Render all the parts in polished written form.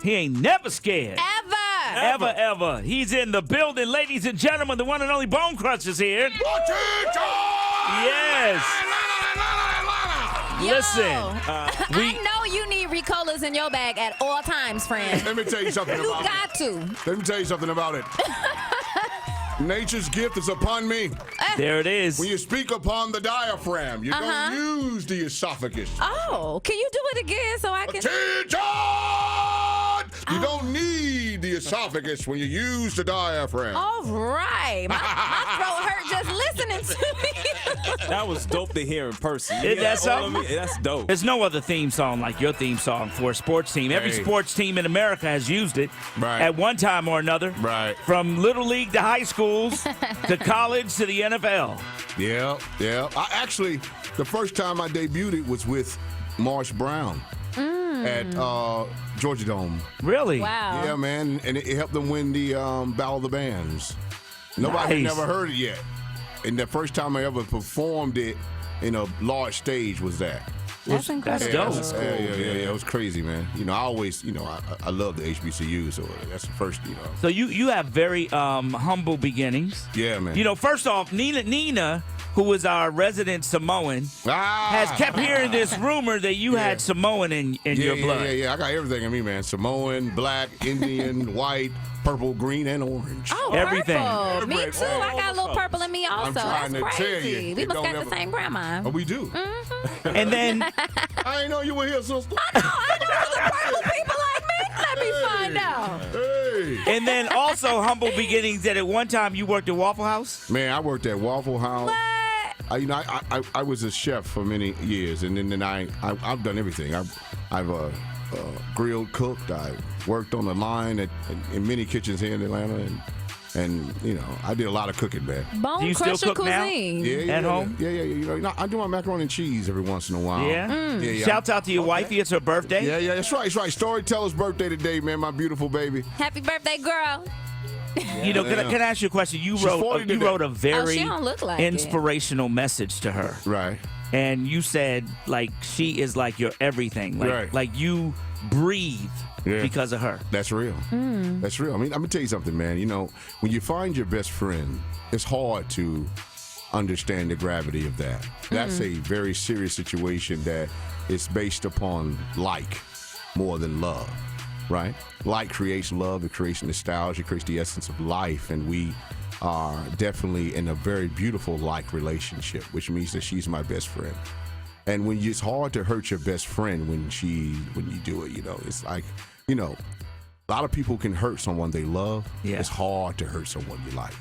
He ain't never scared. Ever. He's in the building, ladies and gentlemen. The one and only Bone Crusher's here. Yes. Yo, Listen, I know you need Ricolas in your bag at all times, friend. Let me tell you something You about it. got to. Let me tell you something about it. Nature's gift is upon me. there it is. When you speak upon the diaphragm, you don't use the esophagus. Oh, can you do it again so I can? Attention! You don't need the esophagus when you use the diaphragm. All right. My throat hurt just listening to me. That was dope to hear in person. Isn't that something? That's dope. There's no other theme song like your theme song for a sports team. Every Hey. sports team in America has used it Right. at one time or another. Right. From little league to high schools to college to the NFL. Yeah. I actually, the first time I debuted it was with Marsh Brown at Georgia Dome. Really? Wow. Yeah, man, and it helped them win the Battle of the Bands. Nobody had Nice. never heard it yet. And the first time I ever performed it in a large stage was that. That's incredible. That's dope. Yeah. It was crazy, man. You know, I always, I love the HBCU, so that's the first, So you have very humble beginnings. Yeah, man. You know, first off, Nina, who is our resident Samoan, has kept hearing this rumor that you had Samoan in your blood. Yeah. I got everything in me, man. Samoan, black, Indian, white, purple, green, and orange. Oh, Everything. purple. Me too. I got a little purple in me also. I'm trying That's to tell crazy. you, We it must don't got ever- the same grandma. Oh, we do. And then I ain't know you were here, sister. I know some purple people like me. Let me find out. Hey. and then also humble beginnings that at one time you worked at Waffle House. Man, I worked at Waffle House. What? I was a chef for many years, and then I've done everything. I've grilled, cooked. I worked on the line in many kitchens here in Atlanta, and I did a lot of cooking, man. Bone Do you still Crusher cook now? cuisine. Yeah, At home? Yeah. I do my macaroni and cheese every once in a while. Yeah. Yeah. Shouts out to your wifey. It's her birthday. Yeah, that's right. Storyteller's birthday today, man. My beautiful baby. Happy birthday, girl. You know, can I ask you a question? You She's wrote 40 you today. wrote a very she don't look like it. inspirational message to her. Right. And you said like she is like your everything. Right. Like you breathe because of her. That's real. That's real. I mean, I'm gonna tell you something, man. When you find your best friend, it's hard to understand the gravity of that. That's a very serious situation that is based upon like more than love, right? Like creates love, it creates nostalgia, it creates the essence of life, and we are definitely in a very beautiful like relationship, which means that she's my best friend. And when it's hard to hurt your best friend when you do it, it's like, a lot of people can hurt someone they love. Yeah. It's hard to hurt someone you like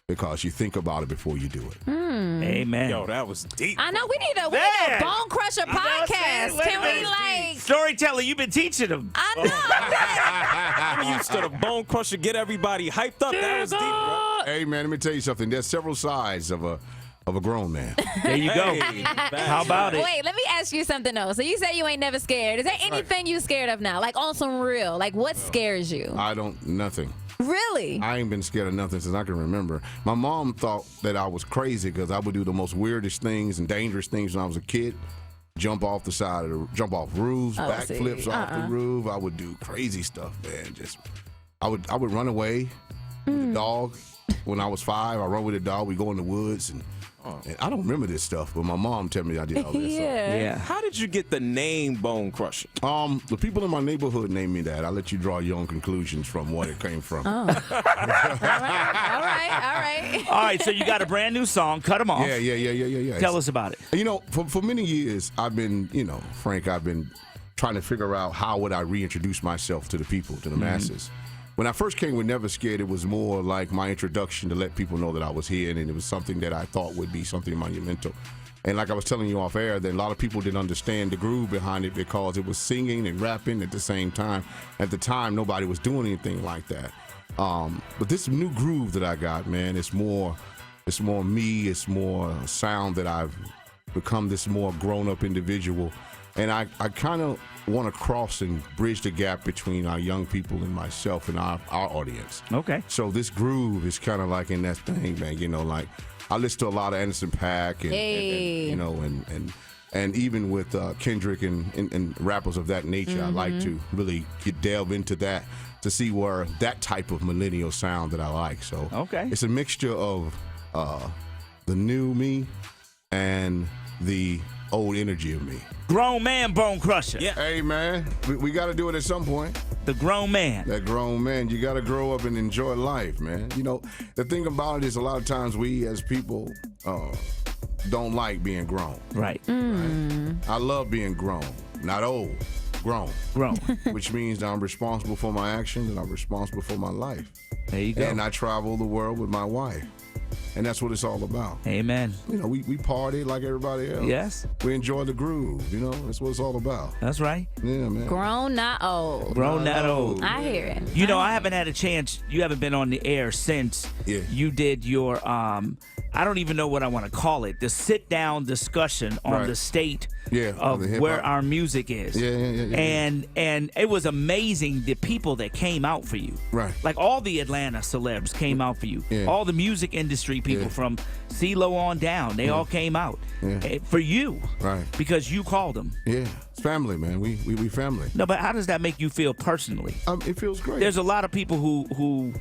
because you think about it before you do it. Amen. Yo, that was deep. I know we need a Man. Bone Crusher know what I'm saying? podcast. Wait a Can we minute. Storyteller, you've been teaching them. I know. I'm used to the Bone Crusher, get everybody hyped up. That was deep, bro. Hey, man, let me tell you something. There's several sides of a grown man. There you go. Hey, How about it? Wait, let me ask you something else. So you say you ain't never scared. Is there anything you scared of now? Like on some real? Like what scares you? Nothing. Really? I ain't been scared of nothing since I can remember. My mom thought that I was crazy because I would do the most weirdest things and dangerous things when I was a kid. Jump off roofs, backflips off the roof. I would do crazy stuff, man. I would run away with a dog. When I was 5, I run with a dog. We go in the woods, and I don't remember this stuff, but my mom told me I did all this stuff. Yeah. How did you get the name Bone Crusher? The people in my neighborhood named me that. I'll let you draw your own conclusions from what it came from. All right. All right, so you got a brand new song, Cut 'Em Off. Yeah. Tell us about it. For many years, I've been, Frank, I've been trying to figure out how would I reintroduce myself to the people, to the masses. When I first came with Never Scared, it was more like my introduction to let people know that I was here, and it was something that I thought would be something monumental. And like I was telling you off air, then a lot of people didn't understand the groove behind it because it was singing and rapping at the same time. At the time, nobody was doing anything like that. But this new groove that I got, man, it's more me. It's more sound that I've become this more grown-up individual. And I kind of want to cross and bridge the gap between our young people and myself and our audience. Okay. So this groove is kind of like in that thing, man. Like I listen to a lot of Anderson .Paak and And even with Kendrick and rappers of that nature, I like to really delve into that to see where that type of millennial sound that I like. So it's a mixture of the new me and the old energy of me. Grown man bone crusher. Yeah. Hey, man, we got to do it at some point. The grown man. That grown man, you got to grow up and enjoy life, man. You know, the thing about it is a lot of times we as people don't like being grown. Right. I love being grown, not old, grown. Grown. Which means that I'm responsible for my actions and I'm responsible for my life. There you go. And I travel the world with my wife. And that's what it's all about. Amen. You know, we party like everybody else. Yes. We enjoy the groove. You know, that's what it's all about. That's right. Yeah, man. Grown, not old. Grown, not old. I hear it. You know, I haven't had a chance. You haven't been on the air since you did your, I don't even know what I want to call it, the sit-down discussion on the state of where our music is. Yeah. And it was amazing the people that came out for you. Right. Like all the Atlanta celebs came out for you. Yeah. All the music industry people from CeeLo on down, they all came out for you. Right. Because you called them. Yeah. It's family, man. We family. No, but how does that make you feel personally? It feels great. There's a lot of people who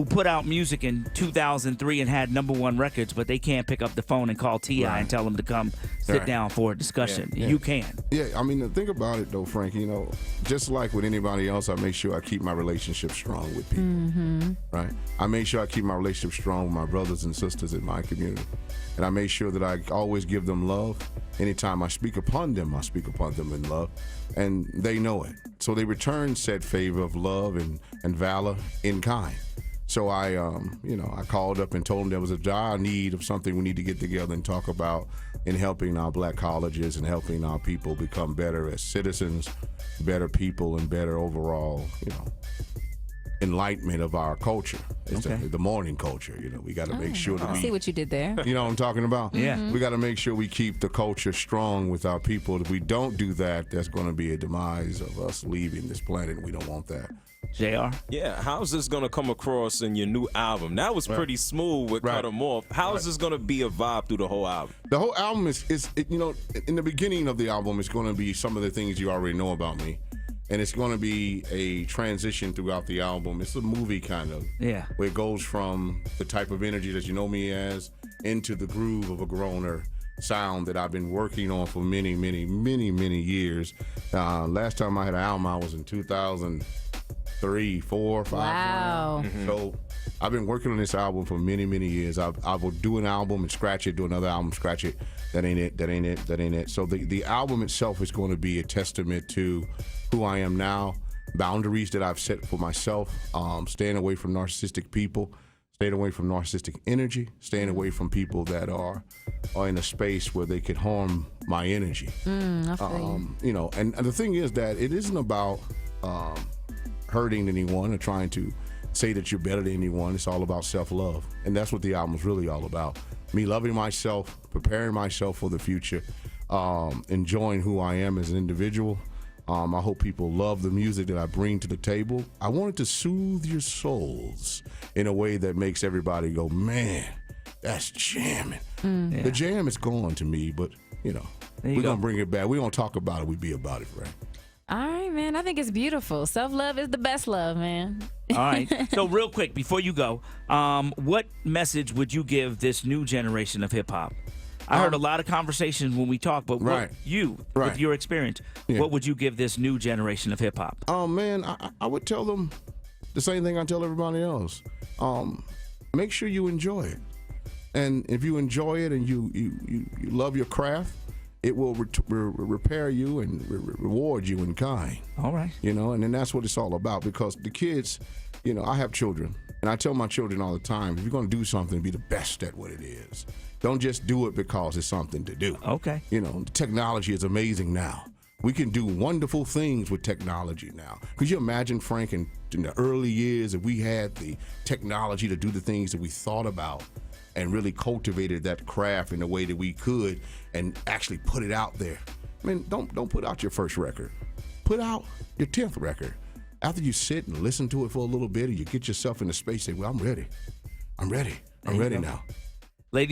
put out music in 2003 and had #1 records, but they can't pick up the phone and call T.I. and tell him to come sit down for a discussion. Yeah. You can. Yeah, I mean, think about it, though, Frank. You know, just like with anybody else, I make sure I keep my relationship strong with people, right? I make sure I keep my relationship strong with my brothers and sisters in my community. And I make sure that I always give them love. Anytime I speak upon them in love. And they know it. So they return said favor of love and valor in kind. So I called up and told them there was a dire need of something we need to get together and talk about in helping our black colleges and helping our people become better as citizens, better people, and better overall, enlightenment of our culture. It's the morning culture. We got to make sure that I see what you did there. You know what I'm talking about? Yeah. We got to make sure we keep the culture strong with our people. If we don't do that, there's going to be a demise of us leaving this planet. We don't want that. JR? Yeah, how's this going to come across in your new album? That was pretty smooth with Cut 'Em Off. How is this going to be a vibe through the whole album? The whole album is in the beginning of the album, it's going to be some of the things you already know about me. And it's going to be a transition throughout the album. It's a movie kind of. Yeah. Where it goes from the type of energy that you know me as into the groove of a growner sound that I've been working on for many, many, many, many years. Last time I had an album, I was in 2003, 4, 5. Wow. So I've been working on this album for many, many years. I will do an album and scratch it, do another album, scratch it. That ain't it, that ain't it, that ain't it. So the album itself is going to be a testament to who I am now, boundaries that I've set for myself, staying away from narcissistic people, staying away from narcissistic energy, staying away from people that are in a space where they could harm my energy. I feel you. And the thing is that it isn't about hurting anyone or trying to say that you're better than anyone. It's all about self-love. And that's what the album is really all about. Me loving myself, preparing myself for the future, enjoying who I am as an individual. I hope people love the music that I bring to the table. I wanted to soothe your souls in a way that makes everybody go, man, that's jamming. Yeah. The jam is gone to me, but, we're going to bring it back. We're going to talk about it. We be about it, right? All right, man. I think it's beautiful. Self-love is the best love, man. All right. So real quick, before you go, what message would you give this new generation of hip-hop? I heard a lot of conversations when we talked, but with your experience, what would you give this new generation of hip-hop? Oh, man, I would tell them the same thing I tell everybody else. Make sure you enjoy it. And if you enjoy it and you love your craft, it will repair you and reward you in kind. All right. And then that's what it's all about, because the kids, I have children, and I tell my children all the time, if you're going to do something, be the best at what it is. Don't just do it because it's something to do. Okay. The technology is amazing now. We can do wonderful things with technology now. Could you imagine, Frank, in the early years, if we had the technology to do the things that we thought about and really cultivated that craft in the way that we could and actually put it out there? I mean, don't put out your first record. Put out your 10th record. After you sit and listen to it for a little bit and you get yourself in the space, say, well, I'm ready. I'm ready now.